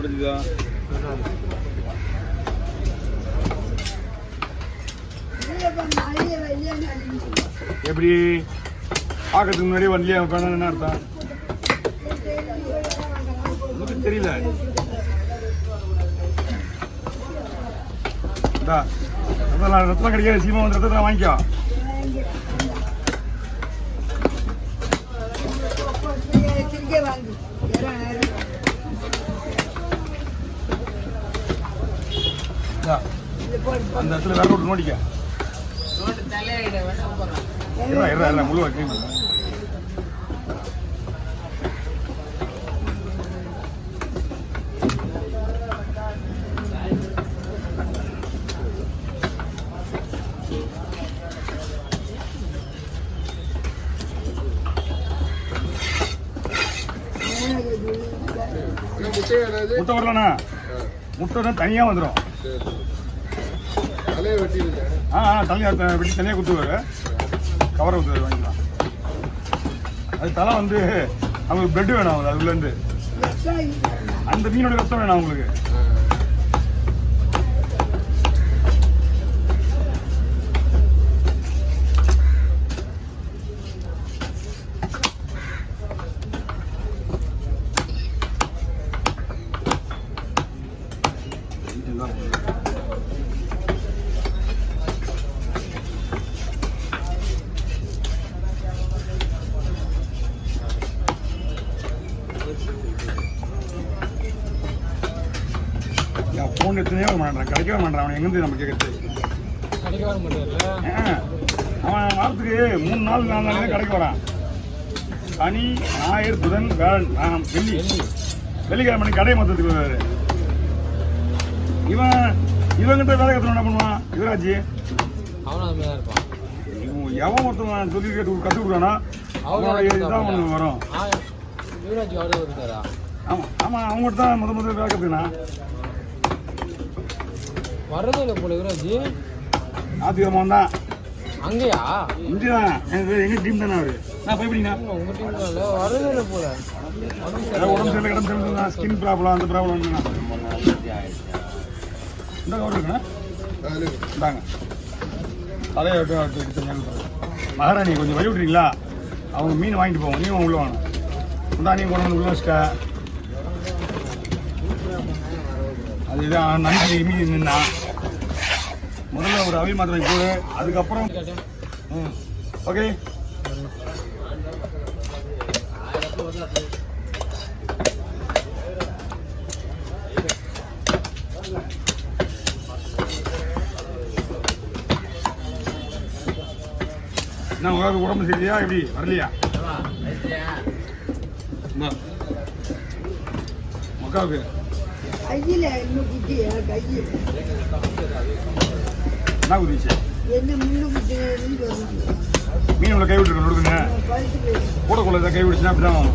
முடிஞ்சுதா? எப்படி பார்க்கறதுக்கு முன்னாடியே வரலையா வேணாம் என்ன அர்த்தம்? உங்களுக்கு தெரியல. ரத்தம் கிடைக்காது, சீமா வந்து ரத்தத்தை வாங்கிக்கோ. அந்த இடத்துல வேற ரோடு நோடிக்க முழு கிளீன் பண்ண. முட்டை வரலண்ணா, முட்டை தனியாக வந்துடும். தனியாக வெட்டி தனியாக கொடுத்துருவாரு, கவரை கொடுத்துருவாரு, வாங்கிக்கலாம். அது தலை வந்து அவங்களுக்கு பிரெட் வேணும், அதுலேருந்து அந்த மீனோட ரத்தம் வேணும் அவங்களுக்கு. ஃபோன் எத்தனையோ மாட்டான், கிடைக்கவே மாட்டான். அவன் எங்கேருந்து நம்ம கேட்கறது? அவன் வாரத்துக்கு 3 நாள் 4 நாள் தான் கடைக்கு வரான். சனி, ஞாயிறு, புதன், வியாழன், வெள்ளி, வெள்ளிக்கிழமை மணி கடையை மொத்தத்துக்கு வருவாரு. இவங்கிட்ட வேலை கற்றுன என்ன பண்ணுவான் யுவராஜ்? எவன் மொத்தம் சொல்லி கற்றுக் கொடுக்குறானா அவனோட இதுதான் அவனுக்கு வரும். ஆமாம் ஆமாம், அவங்ககிட்ட தான் முதல் வேலை கற்றுக்கினா வரதே இல்லை போல யுவராஜ். ஞாயிற்றுக்கிழமை தான் அங்கேயா? இங்கேதான் எங்க டீம் தானே அவரு. நான் போய்பிடிங்கண்ணா, உங்க டீம் வரதே இல்லை போல. உடம்பு சரியில்லை, இடம் சரியில்லை, ஸ்கின் ப்ராப்ளம், அந்த ப்ராப்ளம் இந்த கவர் இருக்குண்ணா, இந்தாங்க தலையை எடுத்து மகாராணி கொஞ்சம் வழி விட்றீங்களா? அவங்க மீன் வாங்கிட்டு போவோம், நீயும் உள்ள வாங்க. இந்தா நீ கொண்டு வந்து உள்ள வச்சுட்டா அதுதான் நன்றி. மீன் நின்னா முதல்ல ஒரு அவை மாத்திரை போடு, அதுக்கப்புறம் ஓகே. என்ன உங்களுக்கு உடம்பு சரியா? எப்படி வரலையா? மக்காவுக்கு என்ன குதிச்சு மீன் உள்ள கை விட்டுருக்க நொடுக்குங்க. கூடக்குள்ள ஏதாவது கை விடுச்சுன்னா அப்படிதான்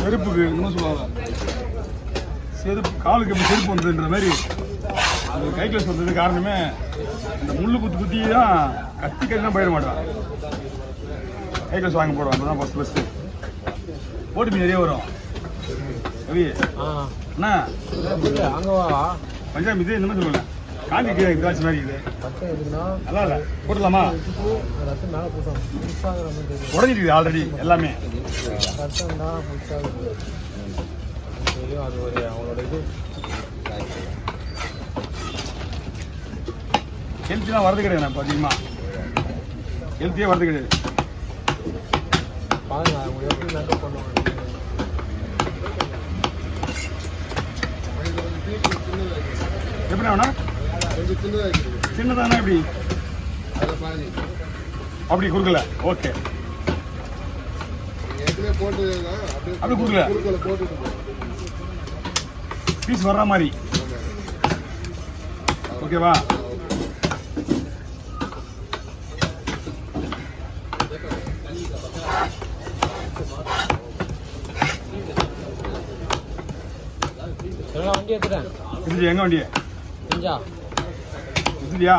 செருப்புக்கு இன்னும் சொல்லுவாங்க. செருப்பு காலுக்கு எப்படி செருப்பு வந்ததுன்ற மாதிரி அது கை கிளாஸ் வந்தது காரணமே இந்த முள்ளு குத்தி தான். கத்தி தான் போயிட மாட்டான். கை கிளாஸ் வாங்க போடுவான், அப்பதான் ஃபர்ஸ்ட் போட்டு மீன் நிறைய வரும். ரவி அண்ணா அங்கவா பஞ்சாப் இது இந்த மாதிரி சொல்லுங்க. காந்தி கிளாஸ் மாதிரி இது நல்லா இல்லை, போட்டுடலாமா? உடஞ்சிட்டு ஆல்ரெடி எல்லாமே. அது ஒரு அவங்களோட இது ஹெல்த்திலாம் வரது கிடையாது. இப்போ அதிகமாக ஹெல்த்தியே வரது கிடையாது. பாருங்க அவங்க எப்படி மேக்கப் பண்ணுவாங்க. எப்படி வேணா சின்னதானா? எப்படி அப்படி கொடுக்கல? ஓகே, அப்படி கொடுக்கல, பீஸ் வர்ற மாதிரி. ஓகேவா? வண்டி எடுத்துட்டேன். இது எங்க வண்டியா? இதுலையா?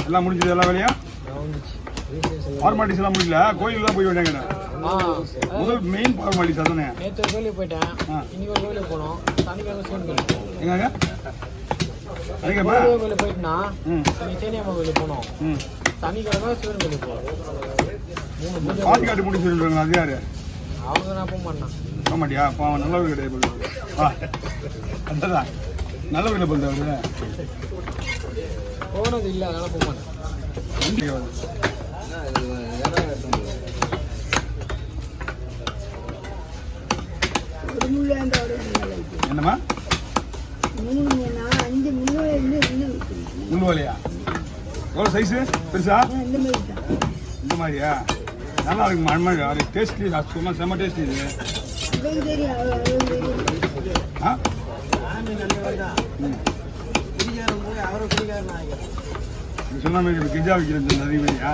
எல்லாம் முடிஞ்சது, எல்லா வேலையா? ஃபார்மாலிட்டிஸ் எல்லாம் முடியல, கோயிலுக்கு தான் போய் வேண்டாங்க. ஆ முதல் மெயின் ஃபார்மாலிட்டிஸ் அதுதானே. நேற்று ஒரு கோயிலுக்கு போயிட்டேன், இன்னைக்கு ஒரு கோயிலுக்கு போனோம். சனிக்கிழமை சிவன் கோயிலுக்கு போனோம். எங்க அதுக்கப்புறம் கோயிலுக்கு போயிட்டுனா இன்னைக்கு சேனியம்மா கோயிலுக்கு போனோம். சனிக்கிழமை சிவன் கோயிலுக்கு போனோம். 3 பூஜை. பாட்டி காட்டி முடிச்சுருக்காங்க. அது யாரு? அவங்க நான் போக மாட்டேன். போக மாட்டியா? அப்போ அவன் நல்லவர் கிடையாது. அதுதான் நல்லவர் இல்லை பண்ணுறது. போனது இல்லை, அதனால போக மாட்டேன். என்னம்மா முள்ளுவாலியா? எவ்வளோ சைஸு? பெருசா? இந்த மாதிரியா? நல்லா இருக்குமா? அந்த மாதிரி அது டேஸ்ட்லி, சும்மா செம்ம டேஸ்ட்லி இது. ஆ நீ சொன்ன மாதிரி கெஜா வைக்கிறது நிறைய மாதிரியா?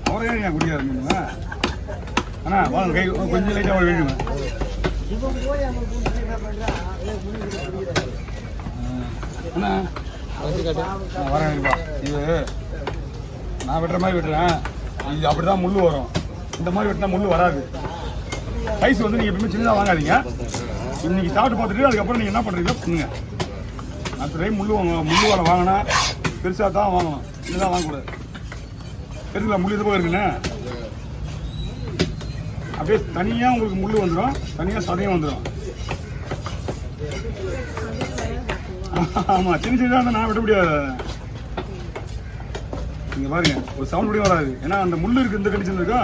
அவரே ஏன் குடிக்காது இருந்தீங்களா? அண்ணா வாங்க, கை கொஞ்சம் லைட்டாக வர வேணுமா? அண்ணா வரேன்ப்பா. இது நான் வெட்டுற மாதிரி வெட்டுறேன். இது அப்படி தான் முள் வரும். இந்த மாதிரி வெட்டினா முள் வராது. சைஸ் வந்து நீங்கள் எப்பவுமே சின்னதாக வாங்காதீங்க. இன்னைக்கு சாப்பிட்டு பார்த்துட்டு அதுக்கப்புறம் நீங்கள் என்ன பண்ணுறீங்களோ பண்ணுங்க. அடுத்த டைம் முள் வலை வாங்கினா பெருசாக தான் வாங்கணும், சின்னதாக வாங்கக்கூடாது. பெருசுல முள் இது போக இருக்குண்ணே. அப்படியே தனியாக உங்களுக்கு முள் வந்துடும், தனியாக சதையும் வந்துடும். ஆமாம், சின்ன சின்னதாக இருந்தால் நான் விட முடியாது. நீங்கள் பாருங்க, ஒரு சவுண்ட் கூட வராது. ஏன்னா அந்த முள் இருக்குது, இந்த கண்டிஷன் இருக்கா,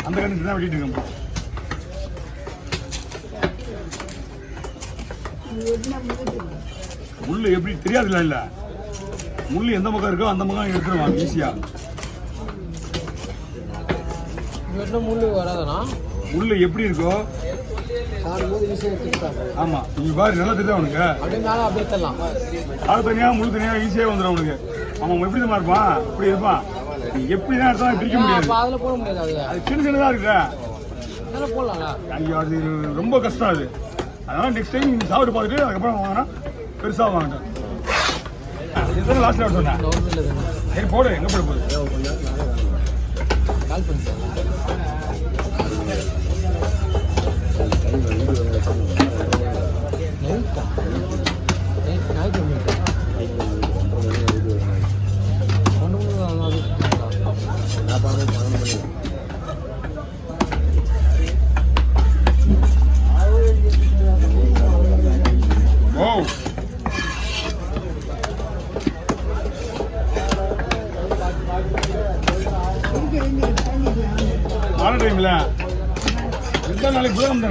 அந்த கண்டிஷன் தான் வெட்டிட்டு இருக்கேன். முள் எப்படி தெரியாதுல்ல? இல்லை, முள் எந்த பக்கம் இருக்கோ அந்த பக்கம் எடுத்துருவாங்க ஈஸியாக. முள்ளு வராதனா? முள் எப்படி இருக்கோ ஆமா, நீங்க பாரு நல்லா தெரியும் அவனுக்கு. அது தனியாக முள் தனியாக ஈஸியாக வந்துடும் அவனுக்கு. அவன் எப்படி தான் இருப்பான், இப்படி இருப்பான். எப்படிதான் எடுத்தாலும் பிரிக்க முடியாது. அது சின்ன சின்னதாக இருக்குல்ல, அது ரொம்ப கஷ்டம். அது அதனால நெக்ஸ்ட் டைம் நீங்கள் சாப்பிட்டு பார்த்துட்டு அதுக்கப்புறம் வாங்கினா பெருசாக வாங்கிட்டேன். இதுதான் லாஸ்ட் ஆட் சொன்னேன். சரி போடு, எங்கே போட போகுது? கால் பண்ணி மாலை டைம்ல இந்த நாளைக்கு புதன் தானே.